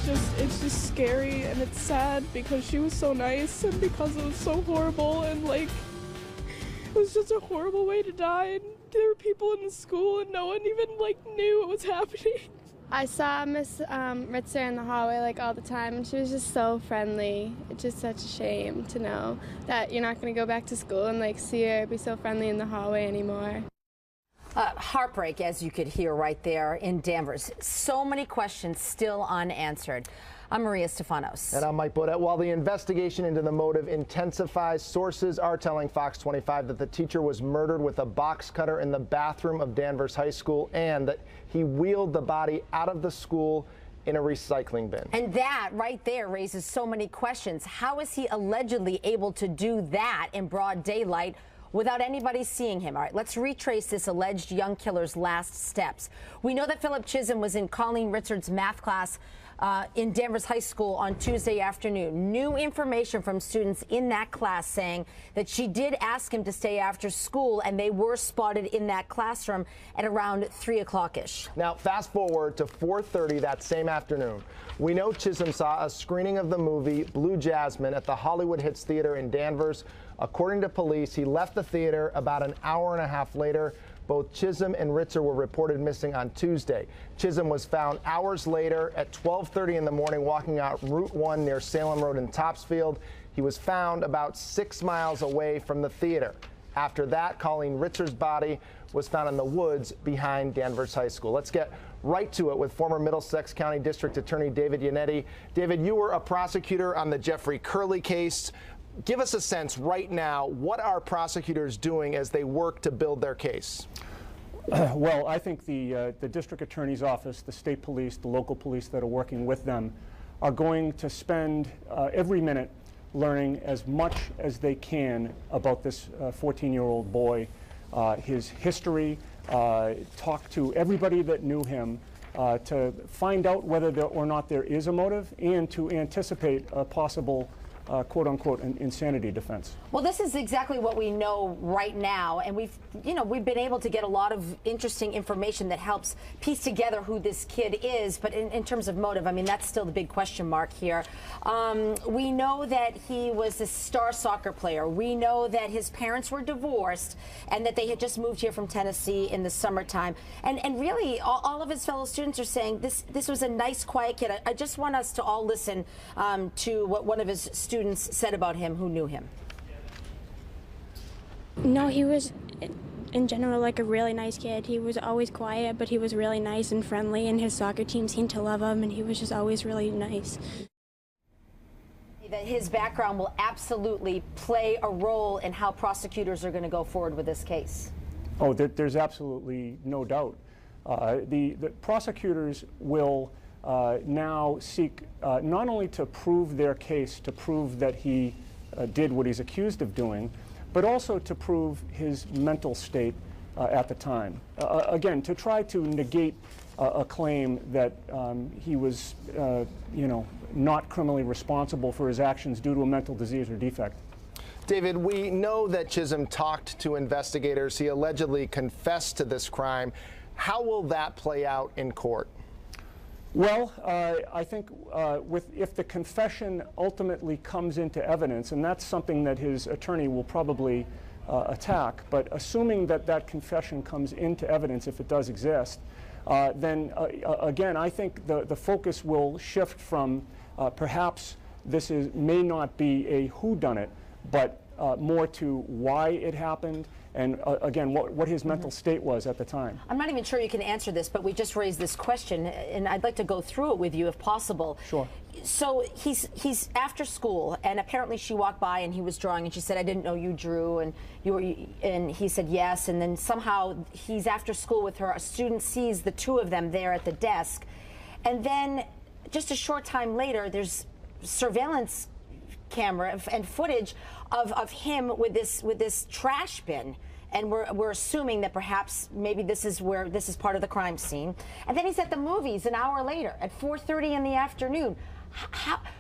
it's just scary and it's sad because she was so nice and because it was so horrible and like it was just a horrible way to die and there were people in the school and no one even like knew what was happening. I saw Miss Ritzer in the hallway like all the time and she was just so friendly. It's just such a shame to know that you're not going to go back to school and like see her be so friendly in the hallway anymore. Heartbreak, as you could hear right there in Danvers. So many questions still unanswered. I'm Maria Stefanos. And I'm Mike Bodette. While the investigation into the motive intensifies, sources are telling Fox 25 that the teacher was murdered with a box cutter in the bathroom of Danvers High School and that he wheeled the body out of the school in a recycling bin. And that right there raises so many questions. How is he allegedly able to do that in broad daylight without anybody seeing him? All right, let's retrace this alleged young killer's last steps. We know that Philip Chisholm was in Colleen Ritzard's math class in Danvers High School on Tuesday afternoon. New information from students in that class saying that she did ask him to stay after school, and they were spotted in that classroom at around 3 o'clock-ish. Now, fast forward to 4:30 that same afternoon. We know Chisholm saw a screening of the movie Blue Jasmine at the Hollywood Hits Theater in Danvers. According to police, he left the theater about an hour and a half later. Both Chisholm and Ritzer were reported missing on Tuesday. Chisholm was found hours later at 12:30 in the morning walking out Route 1 near Salem Road in Topsfield. He was found about 6 miles away from the theater. After that, Colleen Ritzer's body was found in the woods behind Danvers High School. Let's get right to it with former Middlesex County District Attorney David Yannetti. David, you were a prosecutor on the Jeffrey Curley case. Give us a sense right now, what are prosecutors doing as they work to build their case? Well, I think the district attorney's office, the state police, the local police that are working with them are going to spend every minute learning as much as they can about this 14-year-old boy, his history, talk to everybody that knew him, to find out whether or not there is a motive and to anticipate a possible quote-unquote an insanity defense. Well, this is exactly what we know right now, and we've been able to get a lot of interesting information that helps piece together who this kid is. But in terms of motive, I mean, that's still the big question mark here. We know that he was a star soccer player. We know that his parents were divorced and that they had just moved here from Tennessee in the summertime. And really, all of his fellow students are saying this was a nice, quiet kid. I just want us to all listen to what one of his students said about him who knew him. No, he was, in general, like a really nice kid. He was always quiet, but he was really nice and friendly, and his soccer team seemed to love him, and he was just always really nice. That his background will absolutely play a role in how prosecutors are going to go forward with this case. Oh, there's absolutely no doubt. The prosecutors will now seek not only to prove their case, to prove that he did what he's accused of doing, but also to prove his mental state at the time. Again, to try to negate a claim that he was, not criminally responsible for his actions due to a mental disease or defect. David, we know that Chisholm talked to investigators. He allegedly confessed to this crime. How will that play out in court? Well, I think if the confession ultimately comes into evidence, and that's something that his attorney will probably attack, but assuming that that confession comes into evidence, if it does exist, then again, I think the focus will shift from perhaps this may not be a whodunit, but more to why it happened, and again, what his mental state was at the time. I'm not even sure you can answer this, but we just raised this question, and I'd like to go through it with you if possible. Sure. So he's after school, and apparently she walked by and he was drawing, and she said, "I didn't know you drew," and and he said yes, and then somehow he's after school with her. A student sees the two of them there at the desk, and then just a short time later, there's surveillance camera and footage of him with this trash bin, and we're assuming that perhaps maybe this is part of the crime scene. And then he's at the movies an hour later at 4:30 in the afternoon.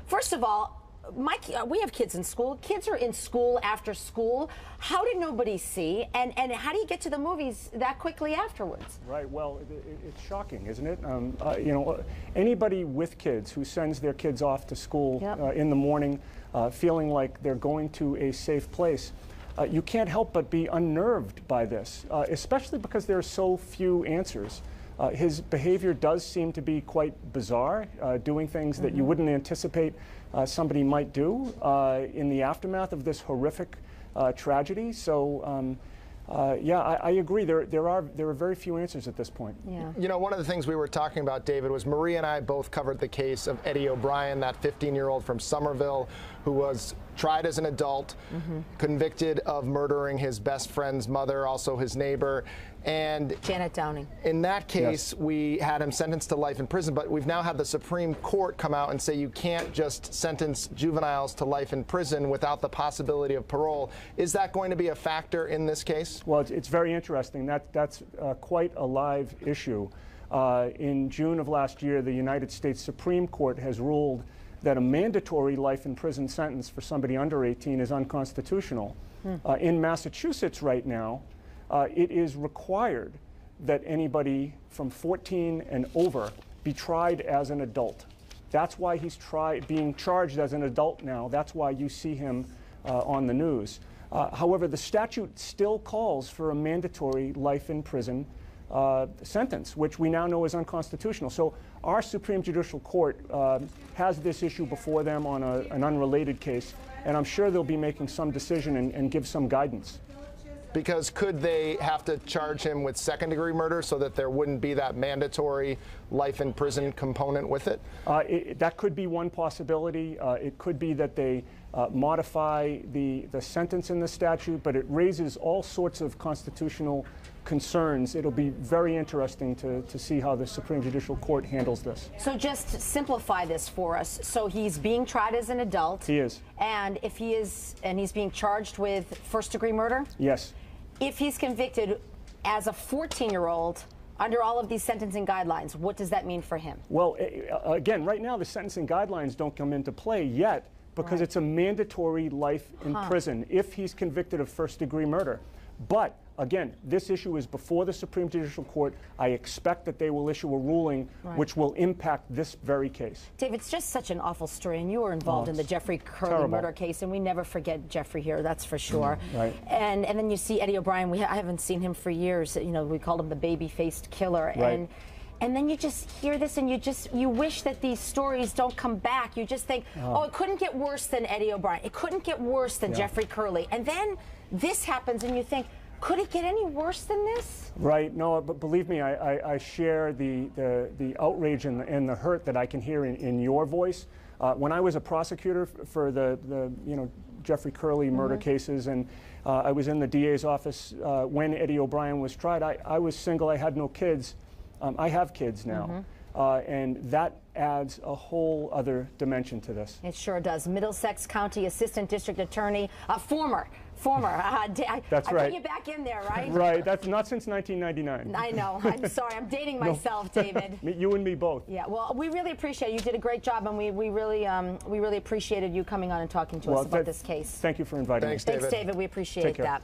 First of all, we have kids in school. Kids are in school after school. How did nobody see? And how do you get to the movies that quickly afterwards? Right. Well, it's shocking, isn't it? You know, anybody with kids who sends their kids off to school in the morning, feeling like they're going to a safe place, you can't help but be unnerved by this, especially because there are so few answers. His behavior does seem to be quite bizarre, doing things that you wouldn't anticipate somebody might do in the aftermath of this horrific tragedy. So, yeah, I agree. There are very few answers at this point. Yeah. You know, one of the things we were talking about, David, was Marie and I both covered the case of Eddie O'Brien, that 15-year-old from Somerville who was tried as an adult, convicted of murdering his best friend's mother, also his neighbor. And Janet Downing. In that case, we had him sentenced to life in prison, but we've now had the Supreme Court come out and say you can't just sentence juveniles to life in prison without the possibility of parole. Is that going to be a factor in this case? Well, it's very interesting. That's quite a live issue. In June of last year, the United States Supreme Court has ruled that a mandatory life in prison sentence for somebody under 18 is unconstitutional. In Massachusetts right now, it is required that anybody from 14 and over be tried as an adult. That's why he's being charged as an adult now. That's why you see him on the news. However, the statute still calls for a mandatory life in prison sentence, which we now know is unconstitutional. So our Supreme Judicial Court has this issue before them on an unrelated case, and I'm sure they'll be making some decision and give some guidance. Because could they have to charge him with second-degree murder so that there wouldn't be that mandatory life in prison component with it? That could be one possibility. It could be that they modify the sentence in the statute, but it raises all sorts of constitutional concerns. It'll be very interesting to see how the Supreme Judicial Court handles this. So just simplify this for us. So he's being tried as an adult. He is. And if he is, and he's being charged with first-degree murder? Yes. If he's convicted as a 14-year-old under all of these sentencing guidelines, what does that mean for him? Well, again, right now the sentencing guidelines don't come into play yet because it's a mandatory life in prison if he's convicted of first-degree murder. But again, this issue is before the Supreme Judicial Court. I expect that they will issue a ruling which will impact this very case. Dave, it's just such an awful story, and you were involved in the Jeffrey Curley murder case, and we never forget Jeffrey here, that's for sure. Right. And then you see Eddie O'Brien. I haven't seen him for years. You know, we called him the baby-faced killer. Right. And then you just hear this, and you wish that these stories don't come back. You just think, oh, it couldn't get worse than Eddie O'Brien. It couldn't get worse than Jeffrey Curley. And then this happens, and you think, could it get any worse than this? Right. No, but believe me, I share the outrage and the hurt that I can hear in your voice. When I was a prosecutor for the Jeffrey Curley murder cases, and I was in the DA's office when Eddie O'Brien was tried, I was single. I had no kids. I have kids now. And that adds a whole other dimension to this. It sure does. Middlesex County Assistant District Attorney, former. That's right. I put you back in there, right? Right. That's not since 1999. I know. I'm sorry. I'm dating myself, David. You and me both. Yeah. Well, we really appreciate it. You did a great job, and we really appreciated you coming on and talking to us about this case. Thank you for inviting me. Thanks, David. Thanks, David. We appreciate that.